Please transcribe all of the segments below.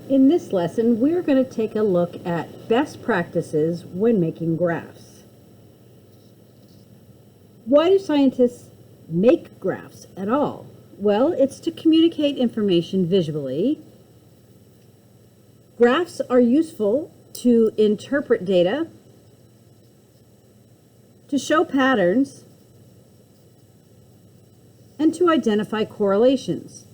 In this lesson, we're going to take a look at best practices when making graphs. Why do scientists make graphs at all? Well, it's to communicate information visually. Graphs are useful to interpret data, to show patterns, and to identify correlations.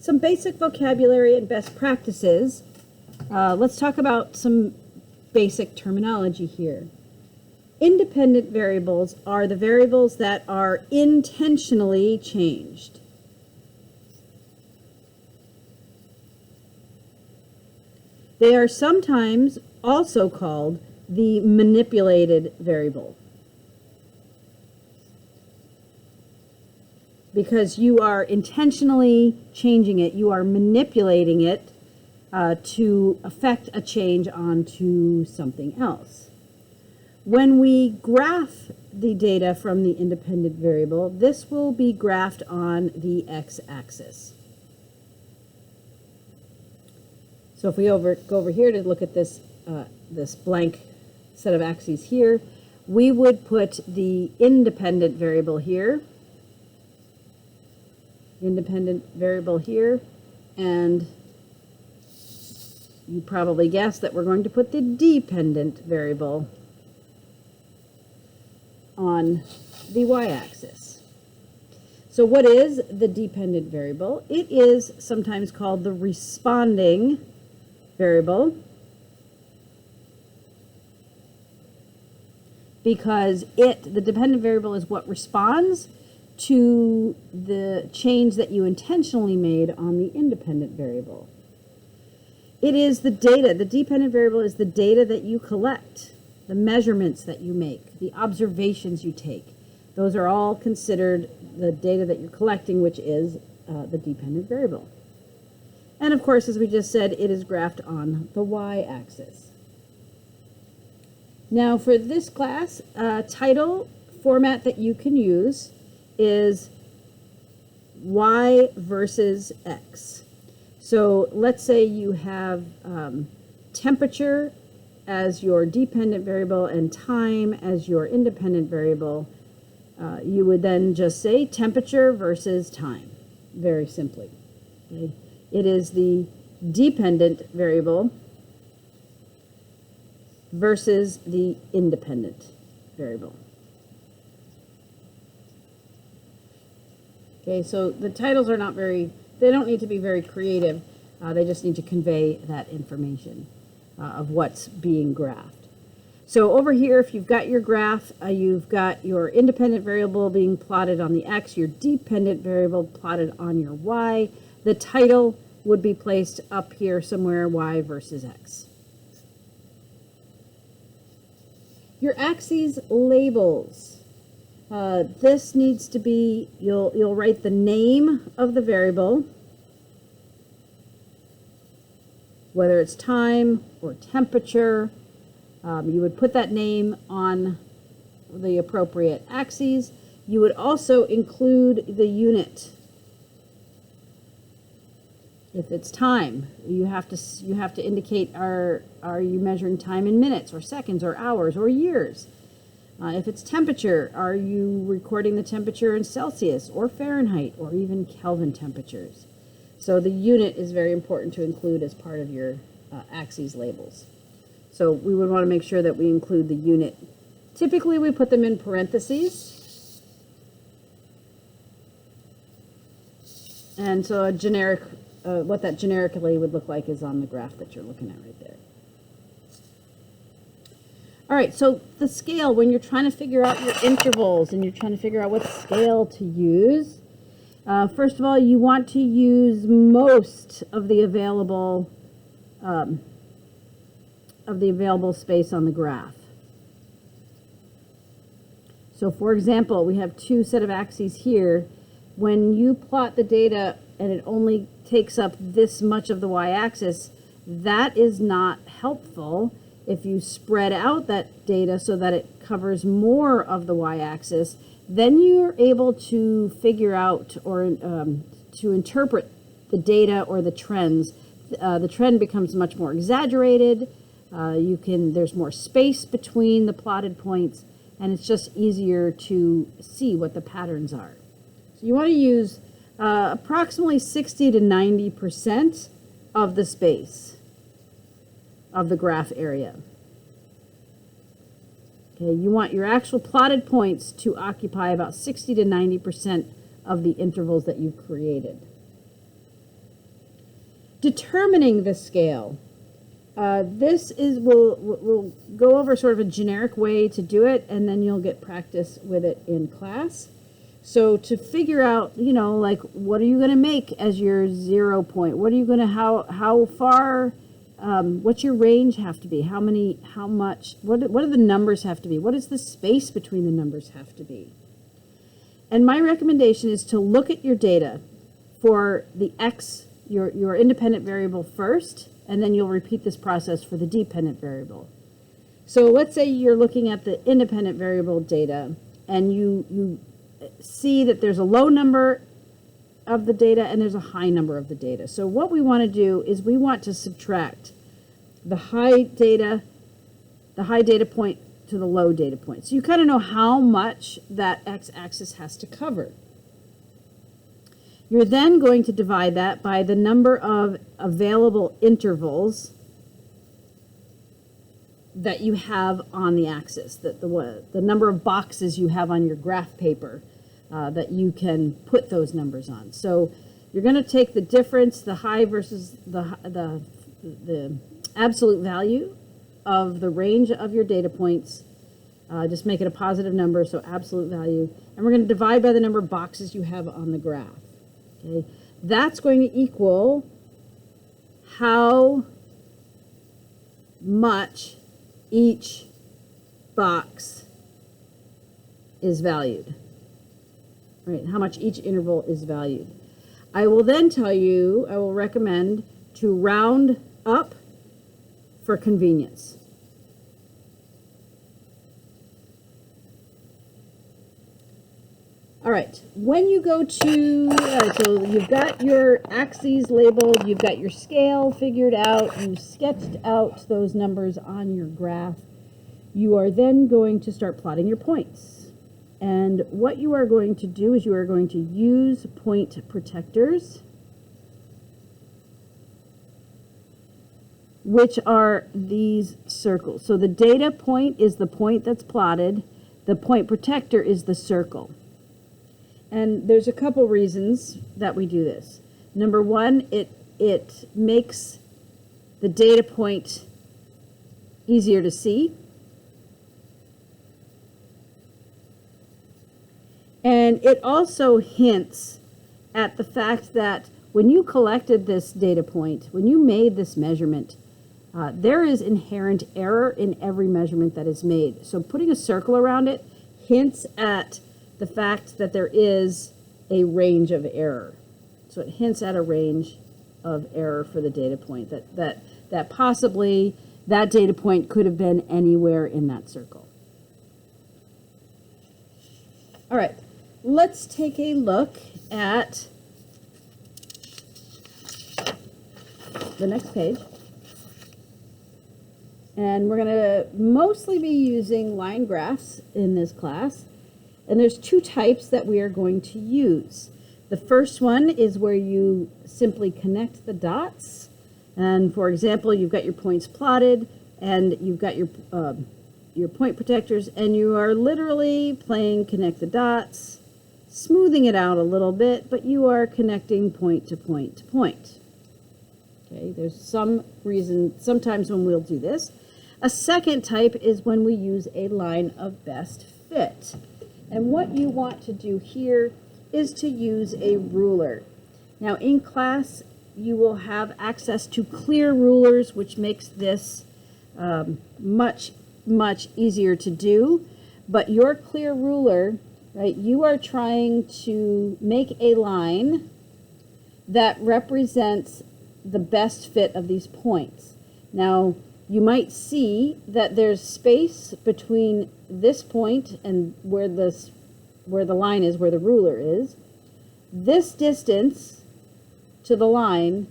Some basic vocabulary and best practices. Let's talk about some basic terminology here. Independent variables are the variables that are intentionally changed. They are sometimes also called the manipulated variable, because you are intentionally changing it, you are manipulating it to affect a change onto something else. When we graph the data from the independent variable, this will be graphed on the x-axis. So if we go over here to look at this, this blank set of axes here, we would put the independent variable here, and you probably guessed that we're going to put the dependent variable on the y-axis. So what is the dependent variable? It is sometimes called the responding variable, because the dependent variable is what responds to the change that you intentionally made on the independent variable. It is the data. The dependent variable is the data that you collect, the measurements that you make, the observations you take. Those are all considered the data that you're collecting, which is the dependent variable. And of course, as we just said, it is graphed on the y-axis. Now for this class, title format that you can use is y versus x. So let's say you have temperature as your dependent variable and time as your independent variable. You would then just say temperature versus time, very simply. Okay? It is the dependent variable versus the independent variable. Okay, so the titles are not they don't need to be very creative. They just need to convey that information of what's being graphed. So over here, if you've got your graph, you've got your independent variable being plotted on the x, your dependent variable plotted on your y. The title would be placed up here somewhere, y versus x. Your axes labels. This needs to be, you'll write the name of the variable, whether it's time or temperature. You would put that name on the appropriate axes. You would also include the unit. If it's time, you have to indicate, are you measuring time in minutes or seconds or hours or years? If it's temperature, are you recording the temperature in Celsius or Fahrenheit or even Kelvin temperatures? So the unit is very important to include as part of your axes labels. So we would want to make sure that we include the unit. Typically we put them in parentheses. And so a generic, what that generically would look like is on the graph that you're looking at right there. All right, so the scale, when you're trying to figure out your intervals and you're trying to figure out what scale to use, first of all, you want to use most of the available space on the graph. So for example, we have two set of axes here. When you plot the data and it only takes up this much of the y-axis, that is not helpful. If you spread out that data so that it covers more of the y-axis, then you're able to figure out or to interpret the data or the trends. The trend becomes much more exaggerated. There's more space between the plotted points, and it's just easier to see what the patterns are. So you want to use approximately 60 to 90% of the space of the graph area. Okay, you want your actual plotted points to occupy about 60 to 90% of the intervals that you've created. Determining the scale. We'll go over sort of a generic way to do it, and then you'll get practice with it in class. So to figure out, like, what are you going to make as your 0 point? What are you going to, how far, what's your range have to be? How much, what do the numbers have to be? What does the space between the numbers have to be? And my recommendation is to look at your data for the x, your independent variable first, and then you'll repeat this process for the dependent variable. So let's say you're looking at the independent variable data, and you see that there's a low number of the data and there's a high number of the data. So what we want to do is we want to subtract the high data point to the low data point. So you kind of know how much that x-axis has to cover. You're then going to divide that by the number of available intervals that you have on the axis, the number of boxes you have on your graph paper that you can put those numbers on. So you're going to take the difference, the high versus the absolute value of the range of your data points, just make it a positive number, so absolute value, and we're going to divide by the number of boxes you have on the graph. Okay, that's going to equal how much each box is valued, right? How much each interval is valued. I will then tell you, I will recommend to round up for convenience. All right, when you go to, so you've got your axes labeled, you've got your scale figured out, you've sketched out those numbers on your graph, you are then going to start plotting your points. And what you are going to do is you are going to use point protectors, which are these circles. So the data point is the point that's plotted, the point protector is the circle. And there's a couple reasons that we do this. Number one, it makes the data point easier to see. And it also hints at the fact that when you collected this data point, when you made this measurement, there is inherent error in every measurement that is made. So putting a circle around it hints at the fact that there is a range of error. So it hints at a range of error for the data point, that possibly that data point could have been anywhere in that circle. All right, let's take a look at the next page. And we're going to mostly be using line graphs in this class. And there's two types that we are going to use. The first one is where you simply connect the dots. And for example, you've got your points plotted and you've got your point protectors, and you are literally playing connect the dots, smoothing it out a little bit, but you are connecting point to point to point. Okay, there's some reason sometimes when we'll do this. A second type is when we use a line of best fit. And what you want to do here is to use a ruler. Now in class, you will have access to clear rulers, which makes this much easier to do. But your clear ruler, right, you are trying to make a line that represents the best fit of these points. Now, you might see that there's space between this point and where the line is, where the ruler is. This distance to the line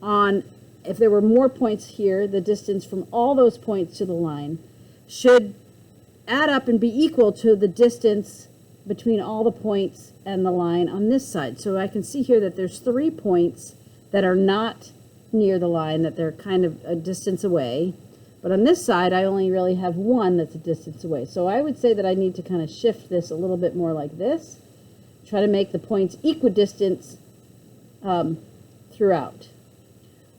on, if there were more points here, the distance from all those points to the line should add up and be equal to the distance between all the points and the line on this side. So I can see here that there's 3 points that are not near the line, that they're kind of a distance away. But on this side, I only really have 1 that's a distance away. So I would say that I need to kind of shift this a little bit more like this, try to make the points equidistant throughout.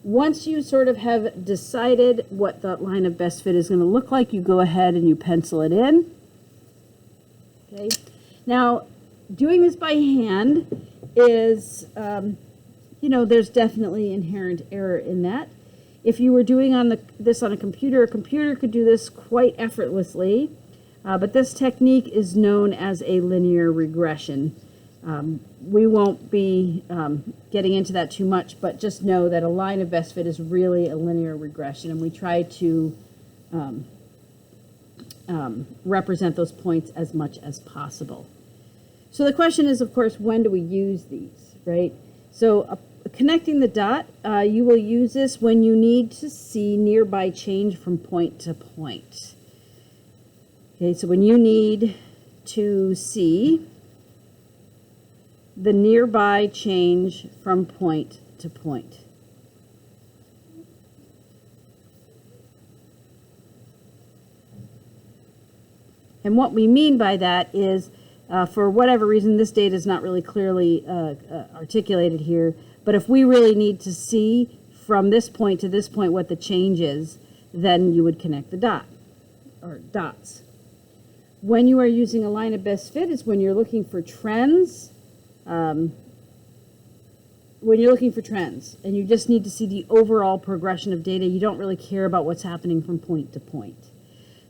Once you sort of have decided what the line of best fit is going to look like, you go ahead and you pencil it in. Okay. Now, doing this by hand is, you know, there's definitely inherent error in that. If you were doing this on a computer could do this quite effortlessly, but this technique is known as a linear regression. We won't be getting into that too much, but just know that a line of best fit is really a linear regression, and we try to represent those points as much as possible. So the question is, of course, when do we use these, right? So connecting the dot, you will use this when you need to see nearby change from point to point. Okay, so when you need to see the nearby change from point to point. And what we mean by that is, for whatever reason, this data is not really clearly articulated here, but if we really need to see from this point to this point what the change is, then you would connect the dot, or dots. When you are using a line of best fit is when you're looking for trends, and you just need to see the overall progression of data. You don't really care about what's happening from point to point.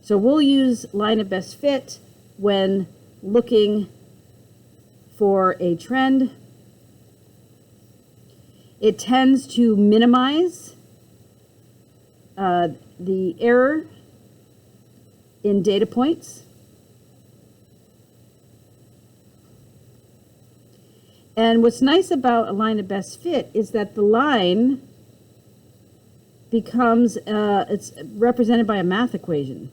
So we'll use line of best fit when looking for a trend. It tends to minimize the error in data points. And what's nice about a line of best fit is that the line becomes, it's represented by a math equation.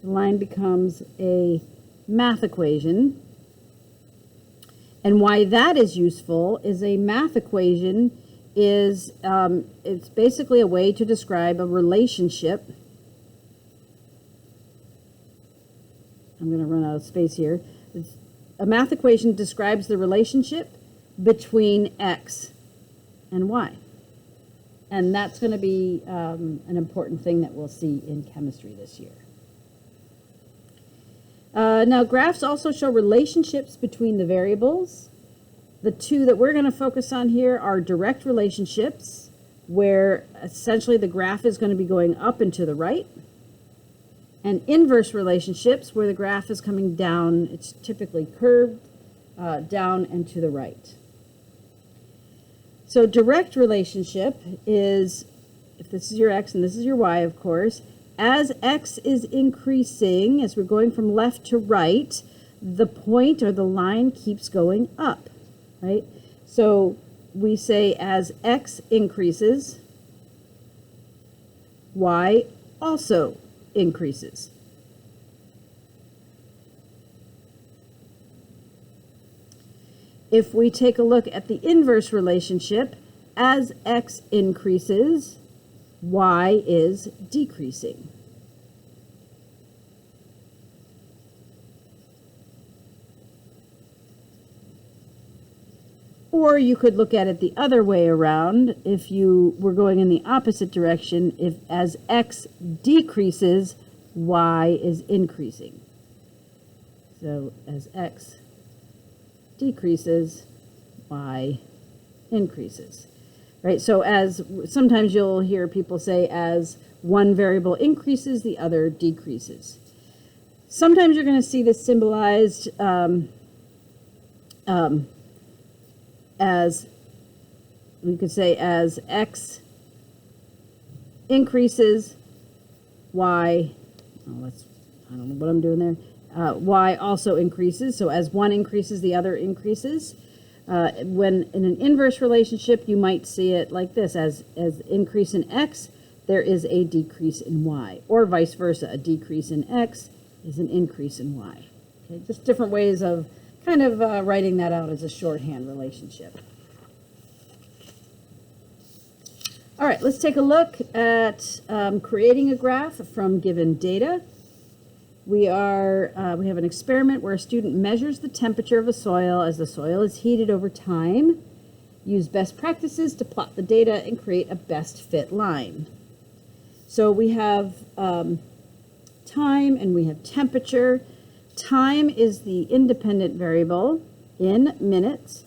The line becomes a math equation. And why that is useful is a math equation is, it's basically a way to describe a relationship. I'm going to run out of space here. A math equation describes the relationship between x and y. And that's going to be an important thing that we'll see in chemistry this year. Now, graphs also show relationships between the variables. The two that we're going to focus on here are direct relationships, where essentially the graph is going to be going up and to the right, and inverse relationships, where the graph is coming down. It's typically curved down and to the right. So direct relationship is, if this is your x and this is your y, of course, as x is increasing, as we're going from left to right, the point or the line keeps going up, right? So we say as x increases, y also increases. If we take a look at the inverse relationship, as x increases, y is decreasing. Or you could look at it the other way around. If you were going in the opposite direction, if as x decreases, y is increasing. So as x decreases, y increases. Right? So as sometimes you'll hear people say, as one variable increases, the other decreases. Sometimes you're going to see this symbolized as, we could say, as x increases, y, I don't know what I'm doing there, y also increases. So as one increases, the other increases. When in an inverse relationship, you might see it like this: as increase in x, there is a decrease in y, or vice versa. A decrease in x is an increase in y. Okay, just different ways of kind of writing that out as a shorthand relationship. All right, let's take a look at creating a graph from given data. We have an experiment where a student measures the temperature of a soil as the soil is heated over time. Use best practices to plot the data and create a best fit line. So we have time and we have temperature. Time is the independent variable in minutes.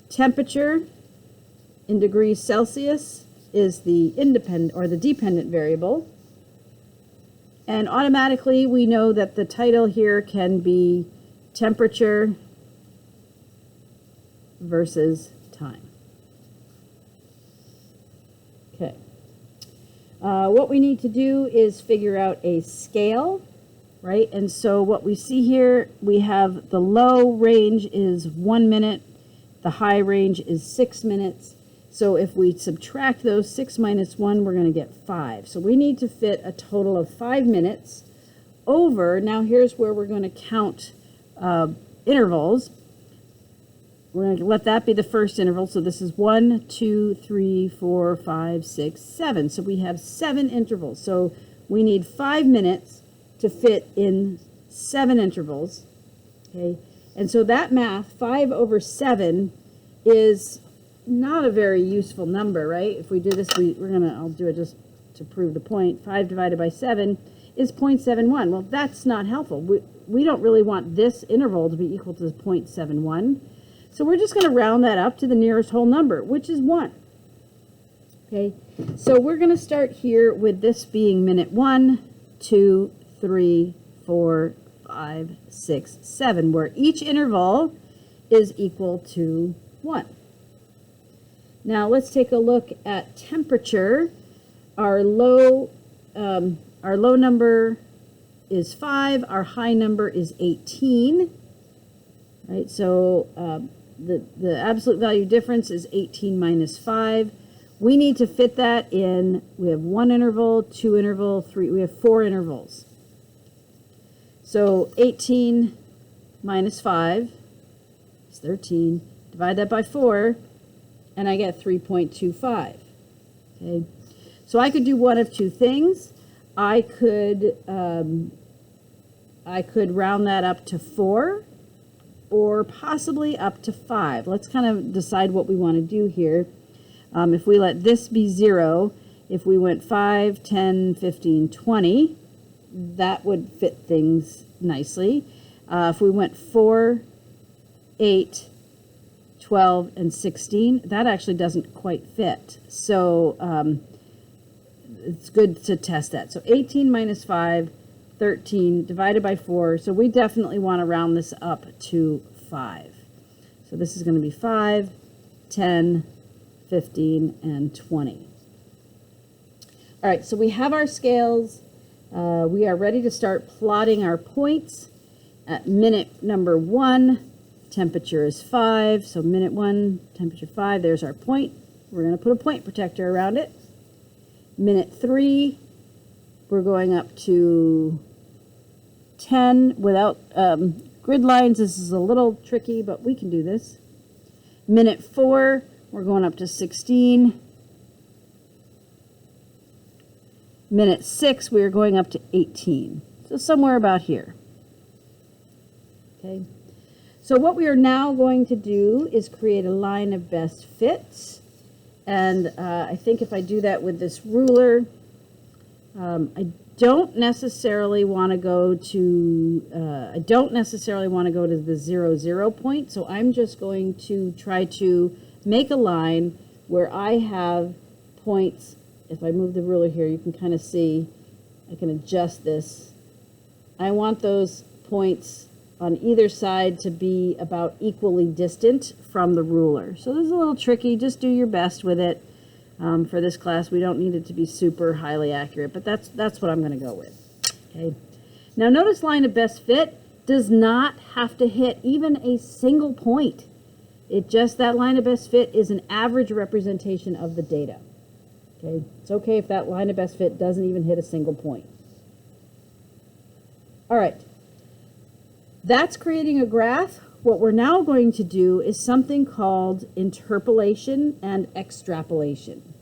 Temperature in degrees Celsius is the independent or the dependent variable. And automatically we know that the title here can be temperature versus time. Okay. What we need to do is figure out a scale, right? And so what we see here, we have the low range is 1 minute, the high range is 6 minutes. So if we subtract those, 6 minus 1, we're going to get 5. So we need to fit a total of 5 minutes over. Now here's where we're going to count intervals. We're going to let that be the first interval. So this is 1, 2, 3, 4, 5, 6, 7. So we have 7 intervals. So we need 5 minutes to fit in 7 intervals. Okay, and so that math, 5 over 7, is not a very useful number, right? If we do this, I'll do it just to prove the point. 5 divided by 7 is 0.71. Well, that's not helpful. We don't really want this interval to be equal to 0.71. So we're just going to round that up to the nearest whole number, which is 1. Okay, so we're going to start here with this being minute 1, 2, 3, 4, 5, 6, 7, where each interval is equal to 1. Now let's take a look at temperature. Our low number is 5. Our high number is 18. Right. So the absolute value difference is 18 minus 5. We need to fit that in. We have 1 interval, 2 interval, 3. We have 4 intervals. So 18 minus 5 is 13. Divide that by 4. And I get 3.25. Okay, so I could do one of two things. I could round that up to 4, or possibly up to 5. Let's kind of decide what we want to do here. If we let this be 0, if we went 5, 10, 15, 20, that would fit things nicely. If we went 4, 8, 12, and 16, that actually doesn't quite fit. So it's good to test that. So 18 minus 5, 13 divided by 4. So we definitely want to round this up to 5. So this is going to be 5, 10, 15, and 20. All right, so we have our scales. We are ready to start plotting our points. At minute number 1, temperature is 5, so minute 1, temperature 5, there's our point. We're going to put a point protector around it. Minute 3, we're going up to 10 without grid lines. This is a little tricky, but we can do this. Minute 4, we're going up to 16. Minute 6, we are going up to 18. So somewhere about here. Okay. So what we are now going to do is create a line of best fits. And I think if I do that with this ruler, I don't necessarily want to go to the 0, 0 point. So I'm just going to try to make a line where I have points. If I move the ruler here, you can kind of see, I can adjust this. I want those points on either side to be about equally distant from the ruler. So this is a little tricky. Just do your best with it. For this class, we don't need it to be super highly accurate, but that's what I'm going to go with. Okay. Now notice line of best fit. does not have to hit even a single point. It just, that line of best fit is an average representation of the data. Okay, it's okay if that line of best fit doesn't even hit a single point. All right, that's creating a graph. What we're now going to do is something called interpolation and extrapolation.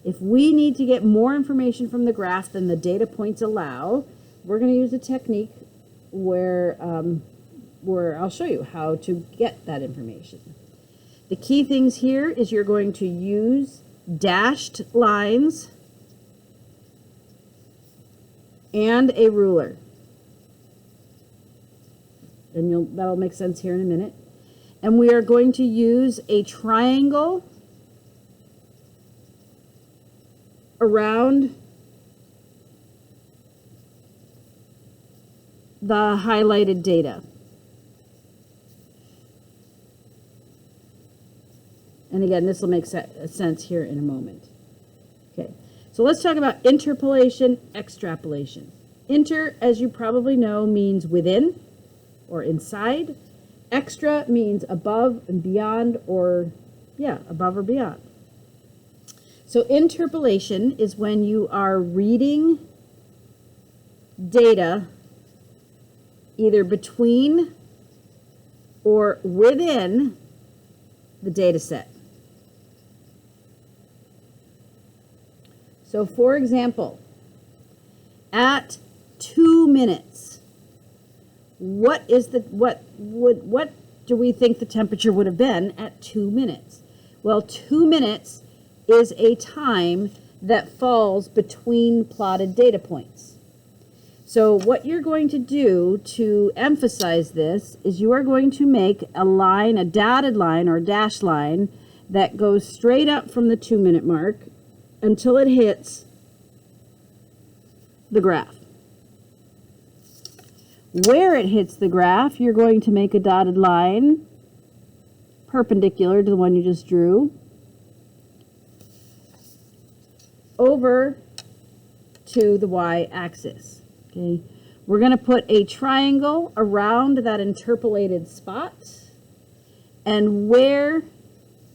If we need to get more information from the graph than the data points allow, we're going to use a technique where I'll show you how to get that information. The key things here is you're going to use dashed lines and a ruler. And that'll make sense here in a minute. And we are going to use a triangle around the highlighted data. And again, this will make sense here in a moment. Okay, so let's talk about interpolation, extrapolation. Inter, as you probably know, means within or inside. Extra means above and beyond, or above or beyond. So interpolation is when you are reading data either between or within the data set. So for example, at 2 minutes, what do we think the temperature would have been at 2 minutes? Well, 2 minutes is a time that falls between plotted data points. So what you're going to do to emphasize this is you are going to make a line, a dotted line or dashed line that goes straight up from the 2 minute mark until it hits the graph. Where it hits the graph, you're going to make a dotted line perpendicular to the one you just drew over to the y-axis. Okay, we're going to put a triangle around that interpolated spot, and where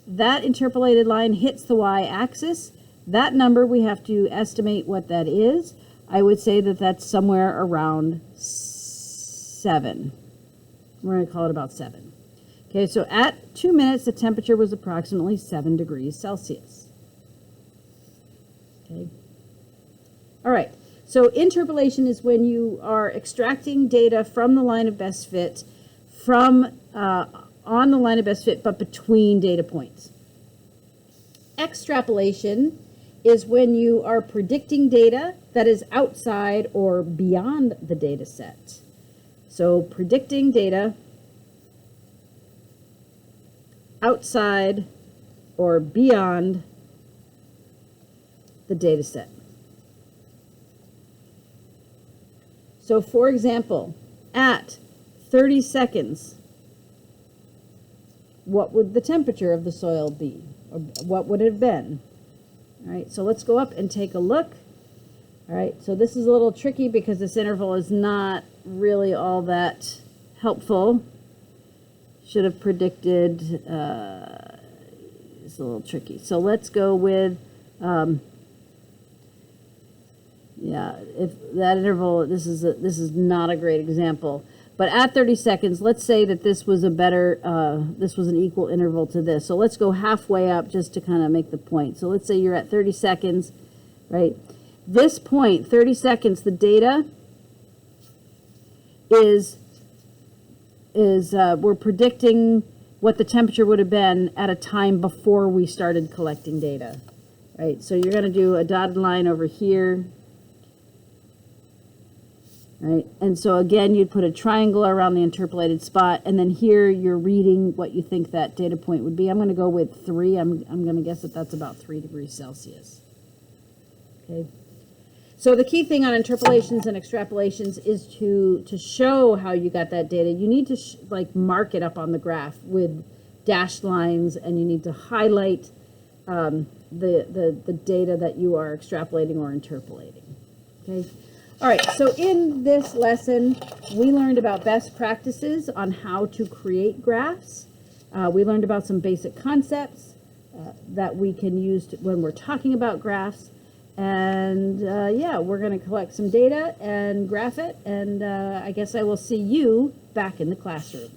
that interpolated line hits the y-axis, that number we have to estimate what that is. I would say that that's somewhere around 7. We're going to call it about 7. Okay, so at 2 minutes, the temperature was approximately 7 degrees Celsius. Okay. All right. So interpolation is when you are extracting data from the line of best fit, from on the line of best fit, but between data points. Extrapolation is when you are predicting data that is outside or beyond the data set. So predicting data outside or beyond the data set. So for example, at 30 seconds, what would the temperature of the soil be? Or what would it have been? All right, so let's go up and take a look. All right, so this is a little tricky because this interval is not really all that helpful. Should have predicted, it's a little tricky. So let's go with, if that interval, this is not a great example. But at 30 seconds, let's say that this was a better, this was an equal interval to this. So let's go halfway up just to kind of make the point. So let's say you're at 30 seconds, right? This point, 30 seconds, the data is we're predicting what the temperature would have been at a time before we started collecting data, right? So you're going to do a dotted line over here. Right, and so again, you'd put a triangle around the interpolated spot, and then here you're reading what you think that data point would be. I'm going to go with 3. I'm going to guess that that's about 3 degrees Celsius. Okay. So the key thing on interpolations and extrapolations is to show how you got that data. You need to mark it up on the graph with dashed lines, and you need to highlight the data that you are extrapolating or interpolating. Okay. All right, so in this lesson, we learned about best practices on how to create graphs. We learned about some basic concepts that we can use when we're talking about graphs. And yeah, we're going to collect some data and graph it. And I guess I will see you back in the classroom.